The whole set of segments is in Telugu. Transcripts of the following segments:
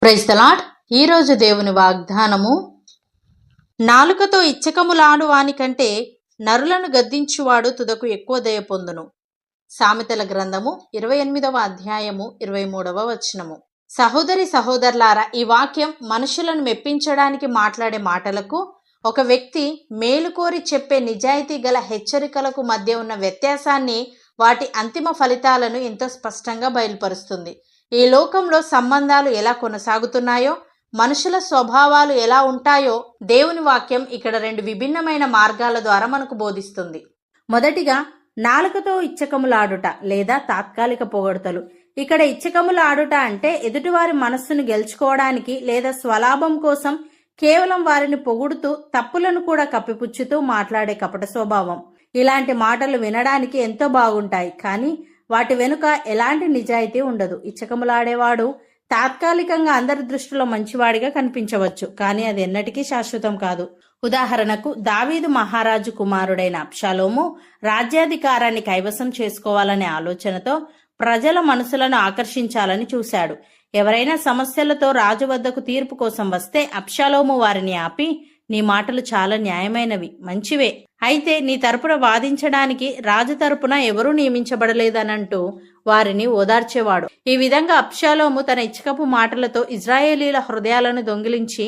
Praise the lord. ఈరోజు దేవుని వాగ్దానము, నాలుకతో ఇచ్చకములాడు వానికంటే నరులను గద్దించువాడు తుదకు ఎక్కువ దయ పొందును. సామెతల గ్రంథము 28వ అధ్యాయము 23వ వచనము. సహోదరి సహోదరులారా, ఈ వాక్యం మనుషులను మెప్పించడానికి మాట్లాడే మాటలకు, ఒక వ్యక్తి మేలు కోరి చెప్పే నిజాయితీ గల హెచ్చరికలకు మధ్య ఉన్న వ్యత్యాసాన్ని, వాటి అంతిమ ఫలితాలను ఎంతో స్పష్టంగా బయలుపరుస్తుంది. ఈ లోకంలో సంబంధాలు ఎలా కొనసాగుతున్నాయో, మనుషుల స్వభావాలు ఎలా ఉంటాయో దేవుని వాక్యం ఇక్కడ రెండు విభిన్నమైన మార్గాల ద్వారా మనకు బోధిస్తుంది. మొదటిగా, నాలుకతో ఇచ్చకములాడుట లేదా తాత్కాలిక పొగడ్తలు. ఇక్కడ ఇచ్చకములాడుట అంటే ఎదుటివారి మనస్సును గెలుచుకోవడానికి లేదా స్వలాభం కోసం కేవలం వారిని పొగుడుతూ తప్పులను కూడా కప్పిపుచ్చుతూ మాట్లాడే కపట స్వభావం. ఇలాంటి మాటలు వినడానికి ఎంతో బాగుంటాయి, కానీ వాటి వెనుక ఎలాంటి నిజాయితీ ఉండదు. ఇచ్చకములాడేవాడు తాత్కాలికంగా అందరి దృష్టిలో మంచివాడిగా కనిపించవచ్చు, కానీ అది ఎన్నటికీ శాశ్వతం కాదు. ఉదాహరణకు, దావీదు మహారాజు కుమారుడైన అబ్షాలోము రాజ్యాధికారాన్ని కైవసం చేసుకోవాలనే ఆలోచనతో ప్రజల మనసులను ఆకర్షించాలని చూశాడు. ఎవరైనా సమస్యలతో రాజు వద్దకు తీర్పు కోసం వస్తే అబ్షాలోము వారిని ఆపి, నీ మాటలు చాలా న్యాయమైనవి, మంచివే, అయితే నీ తరపున వాదించడానికి రాజు తరపున ఎవరూ నియమించబడలేదనంటూ వారిని ఓదార్చేవాడు. ఈ విధంగా అబ్షాలోము తన ఇచ్చకపు మాటలతో ఇజ్రాయేలీల హృదయాలను దొంగిలించి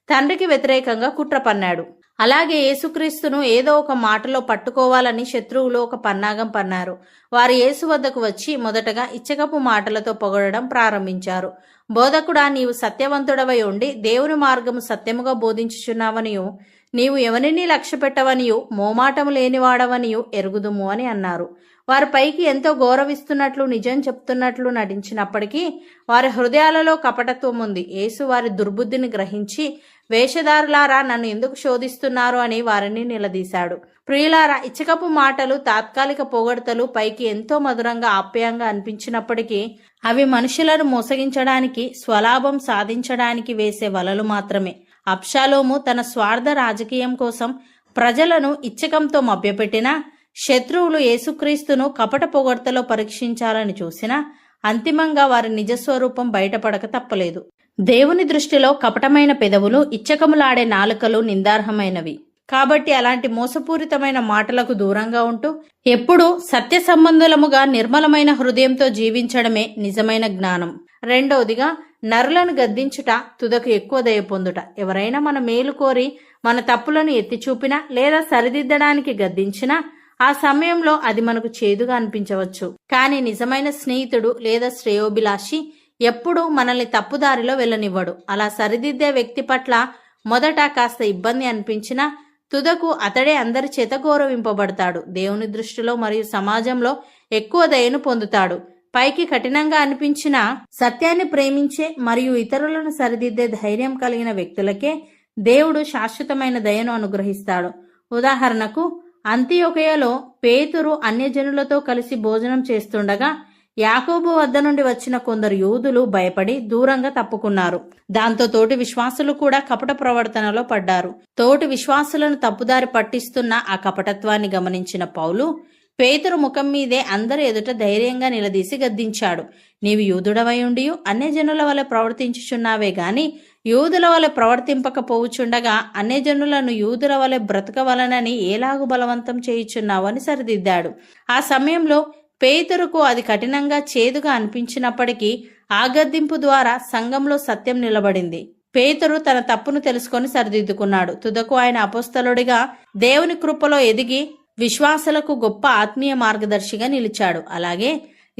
తండ్రికి వ్యతిరేకంగా కుట్ర పన్నాడు. అలాగే యేసుక్రీస్తును ఏదో ఒక మాటలో పట్టుకోవాలని శత్రువులు ఒక పన్నాగం పన్నారు. వారు యేసు వద్దకు వచ్చి మొదటగా ఇచ్చకపు మాటలతో పొగడడం ప్రారంభించారు. బోధకుడా, నీవు సత్యవంతుడవై ఉండి దేవుని మార్గము సత్యముగా బోధించుచున్నావనియు, నీవు ఎవరిని లక్ష్య పెట్టవనియు, మోమాటము లేనివాడవనియు ఎరుగుదుము అని అన్నారు. వారి పైకి ఎంతో గౌరవిస్తున్నట్లు, నిజం చెప్తున్నట్లు నటించినప్పటికీ వారి హృదయాలలో కపటత్వం ఉంది. యేసు వారి దుర్బుద్ధిని గ్రహించి, వేషధారులారా, నన్ను ఎందుకు శోధిస్తున్నారు అని వారిని నిలదీశాడు. ప్రియులారా, ఇచ్చకపు మాటలు, తాత్కాలిక పొగడ్తలు పైకి ఎంతో మధురంగా ఆప్యాయంగా అనిపించినప్పటికీ అవి మనుషులను మోసగించడానికి, స్వలాభం సాధించడానికి వేసే వలలు మాత్రమే. అబ్షాలోము తన స్వార్థ రాజకీయం కోసం ప్రజలను ఇచ్చకంతో మభ్యపెట్టినా, శత్రువులు యేసుక్రీస్తును కపట పొగడ్తలో పరీక్షించాలని చూసినా అంతిమంగా వారి నిజస్వరూపం బయటపడక తప్పలేదు. దేవుని దృష్టిలో కపటమైన పెదవులు, ఇచ్చకములాడే నాలుకలు నిందార్హమైనవి. కాబట్టి అలాంటి మోసపూరితమైన మాటలకు దూరంగా ఉంటూ ఎప్పుడూ సత్య సంబంధులముగా నిర్మలమైన హృదయంతో జీవించడమే నిజమైన జ్ఞానం. రెండవదిగా, నరులను గద్దించుట తుదకు ఎక్కువ దయ పొందుట. ఎవరైనా మన మేలు కోరి మన తప్పులను ఎత్తి చూపినా లేదా సరిదిద్దడానికి గద్దించినా ఆ సమయంలో అది మనకు చేదుగా అనిపించవచ్చు, కానీ నిజమైన స్నేహితుడు లేదా శ్రేయోభిలాషి ఎప్పుడూ మనల్ని తప్పుదారిలో వెళ్ళనివ్వడు. అలా సరిదిద్దే వ్యక్తి పట్ల మొదట కాస్త ఇబ్బంది అనిపించినా తుదకు అతడే అందరి చేత గౌరవింపబడతాడు. దేవుని దృష్టిలో మరియు సమాజంలో ఎక్కువ దయను పొందుతాడు. పైకి కఠినంగా అనిపించినా సత్యాన్ని ప్రేమించే మరియు ఇతరులను సరిదిద్దే ధైర్యం కలిగిన వ్యక్తులకే దేవుడు శాశ్వతమైన దయను అనుగ్రహిస్తాడు. ఉదాహరణకు, అంతియొకయలో పేతురు అన్యజనులతో కలిసి భోజనం చేస్తుండగా యాకోబు వద్ద నుండి వచ్చిన కొందరు యూదులు భయపడి దూరంగా తప్పుకున్నారు. దాంతో తోటి విశ్వాసులు కూడా కపట ప్రవర్తనలో పడ్డారు. తోటి విశ్వాసులను తప్పుదారి పట్టిస్తున్న ఆ కపటత్వాన్ని గమనించిన పౌలు పేతురు ముఖం మీదే అందరి ఎదుట ధైర్యంగా నిలదీసి గద్దించాడు. నీవు యూదుడవై ఉండి అన్యజనుల వలె ప్రవర్తించుచున్నావే గాని యూదుల వలె ప్రవర్తింపకపోవుచుండగా అన్యజనులను యూదుల వలె బ్రతకవలనని ఏలాగు బలవంతం చేయుచున్నావు అని సరిదిద్దాడు. ఆ సమయంలో పేతురుకు అది కఠినంగా, చేదుగా అనిపించినప్పటికీ ఆ గద్దింపు ద్వారా సంఘంలో సత్యం నిలబడింది. పేతురు తన తప్పును తెలుసుకొని సరిదిద్దుకున్నాడు. తుదకు ఆయన అపోస్తలుడిగా దేవుని కృపలో ఎదిగి విశ్వాసులకు గొప్ప ఆత్మీయ మార్గదర్శిగా నిలిచాడు. అలాగే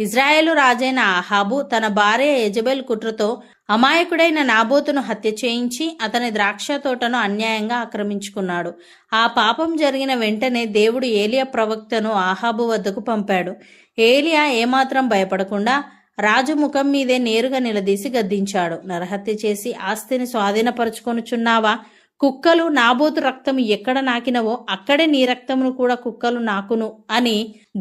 ఇజ్రాయేలు రాజైన ఆహాబు తన భార్య యెజెబెల్ కుట్రతో అమాయకుడైన నాబోతును హత్య చేయించి అతని ద్రాక్ష తోటను అన్యాయంగా ఆక్రమించుకున్నాడు. ఆ పాపం జరిగిన వెంటనే దేవుడు ఏలియా ప్రవక్తను ఆహాబు వద్దకు పంపాడు. ఏలియా ఏమాత్రం భయపడకుండా రాజు ముఖం మీదే నేరుగా నిలదీసి గద్దించాడు. నరహత్య చేసి ఆస్తిని స్వాధీనపరుచుకొనుచున్నావా? కుక్కలు నాబోతు రక్తము ఎక్కడ నాకినవో అక్కడే నీ రక్తమును కూడా కుక్కలు నాకును అని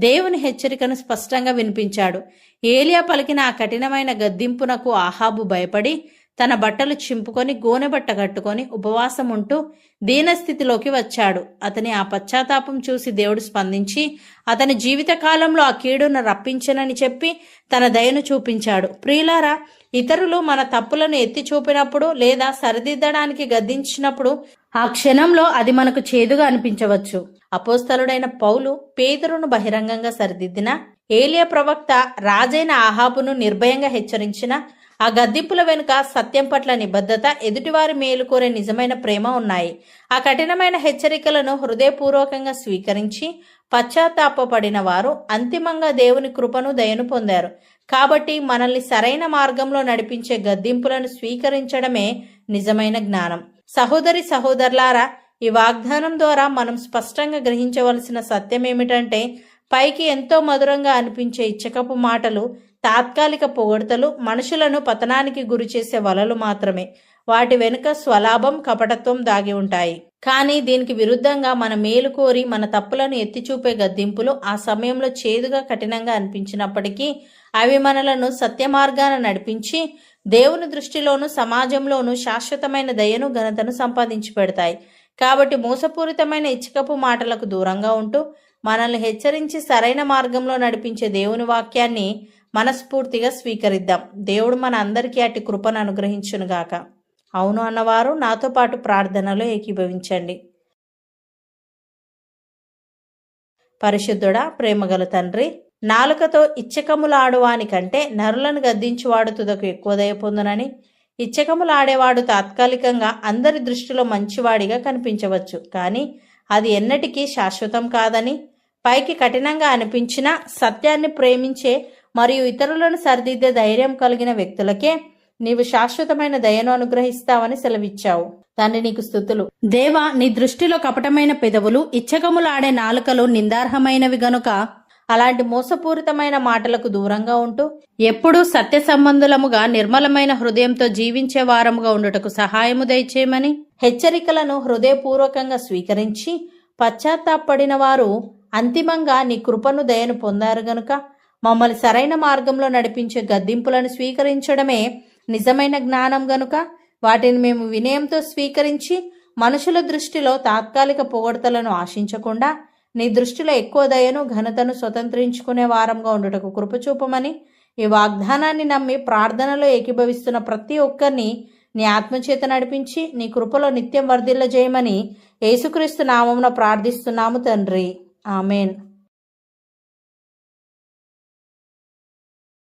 దేవుని హెచ్చరికను స్పష్టంగా వినిపించాడు. ఏలియా పలికిన ఆ కఠినమైన గద్దింపునకు ఆహాబు భయపడి తన బట్టలు చింపుకొని గోనెబట్ట కట్టుకొని ఉపవాసం ఉంటూ దీనస్థితిలోకి వచ్చాడు. అతని ఆ పశ్చాత్తాపం చూసి దేవుడు స్పందించి అతని జీవితకాలంలో ఆ కీడును రప్పించనని చెప్పి తన దయను చూపించాడు. ప్రియులారా, ఇతరులు మన తప్పులను ఎత్తి చూపినప్పుడు లేదా సరిదిద్దడానికి గద్దించినప్పుడు ఆ క్షణంలో అది మనకు చేదుగా అనిపించవచ్చు. అపోస్తలుడైన పౌలు పేతురును బహిరంగంగా సరిదిద్దిన, ఏలియా ప్రవక్త రాజైన ఆహాబును నిర్భయంగా హెచ్చరించిన, ఆ గద్దింపుల వెనుక సత్యం పట్ల నిబద్ధత, ఎదుటివారి మేలు కోరే నిజమైన ప్రేమ ఉన్నాయి. ఆ కఠినమైన హెచ్చరికలను హృదయపూర్వకంగా స్వీకరించి పశ్చాత్తాపపడిన వారు అంతిమంగా దేవుని కృపను దయను పొందారు. కాబట్టి మనల్ని సరైన మార్గంలో నడిపించే గద్దింపులను స్వీకరించడమే నిజమైన జ్ఞానం. సహోదరి సహోదరులారా, ఈ వాగ్దానం ద్వారా మనం స్పష్టంగా గ్రహించవలసిన సత్యం ఏమిటంటే, పైకి ఎంతో మధురంగా అనిపించే ఇచ్చకపు మాటలు, తాత్కాలిక పొగడ్తలు మనుషులను పతనానికి గురి చేసే వలలు మాత్రమే. వాటి వెనుక స్వలాభం, కపటత్వం దాగి ఉంటాయి. కానీ దీనికి విరుద్ధంగా మన మేలు కోరి మన తప్పులను ఎత్తిచూపే గద్దింపులు ఆ సమయంలో చేదుగా, కఠినంగా అనిపించినప్పటికీ అవి మనలను సత్య మార్గాన నడిపించి దేవుని దృష్టిలోనూ సమాజంలోనూ శాశ్వతమైన దయను, ఘనతను సంపాదించి పెడతాయి. కాబట్టి మోసపూరితమైన ఇచ్చకపు మాటలకు దూరంగా ఉంటూ మనల్ని హెచ్చరించి సరైన మార్గంలో నడిపించే దేవుని వాక్యాన్ని మనస్ఫూర్తిగా స్వీకరిద్దాం. దేవుడు మన అందరికీ అట్టి కృపను అనుగ్రహించునుగాక. అవును అన్నవారు నాతో పాటు ప్రార్థనలో ఏకీభవించండి. పరిశుద్ధుడా, ప్రేమగల తండ్రి, నాలుకతో ఇచ్చకములాడువాని కంటే నరులను గద్దించువాడు తుదకు ఎక్కువ దయ పొందునని, ఇచ్చకములాడేవాడు తాత్కాలికంగా అందరి దృష్టిలో మంచివాడిగా కనిపించవచ్చు, కానీ అది ఎన్నటికీ శాశ్వతం కాదని, పైకి కఠినంగా అనిపించిన సత్యాన్ని ప్రేమించే మరియు ఇతరులను సరిదిద్దే ధైర్యం కలిగిన వ్యక్తులకే నీవు శాశ్వతమైన దయను అనుగ్రహిస్తావని సెలవిచ్చావు. తండ్రి, నీకు స్తుతులు. దేవా, నీ దృష్టిలో కపటమైన పెదవులు, ఇచ్చకములాడే నాలుకలు నిందార్హమైనవి గనుక అలాంటి మోసపూరితమైన మాటలకు దూరంగా ఉంటూ ఎప్పుడూ సత్య సంబంధులముగా నిర్మలమైన హృదయంతో జీవించే వారముగా ఉండుటకు సహాయము దయచేయమని, హెచ్చరికలను హృదయపూర్వకంగా స్వీకరించి పశ్చాత్తాపడిన వారు అంతిమంగా నీ కృపను, దయను పొందారు గనుక మమ్మల్ని సరైన మార్గంలో నడిపించే గద్దింపులను స్వీకరించడమే నిజమైన జ్ఞానం గనుక వాటిని మేము వినయంతో స్వీకరించి మనుషుల దృష్టిలో తాత్కాలిక పొగడ్తలను ఆశించకుండా నీ దృష్టిలో ఎక్కువ దయను, ఘనతను స్వతంత్రించుకునే వారంగా ఉండుటకు కృపచూపమని, ఈ వాగ్దానాన్ని నమ్మి ప్రార్థనలో ఏకీభవిస్తున్న ప్రతి ఒక్కరిని నీ ఆత్మచేత నడిపించి నీ కృపలో నిత్యం వర్ధిల్లజేయమని యేసుక్రీస్తు నామమున ప్రార్థిస్తున్నాము తండ్రి. ఆమెన్.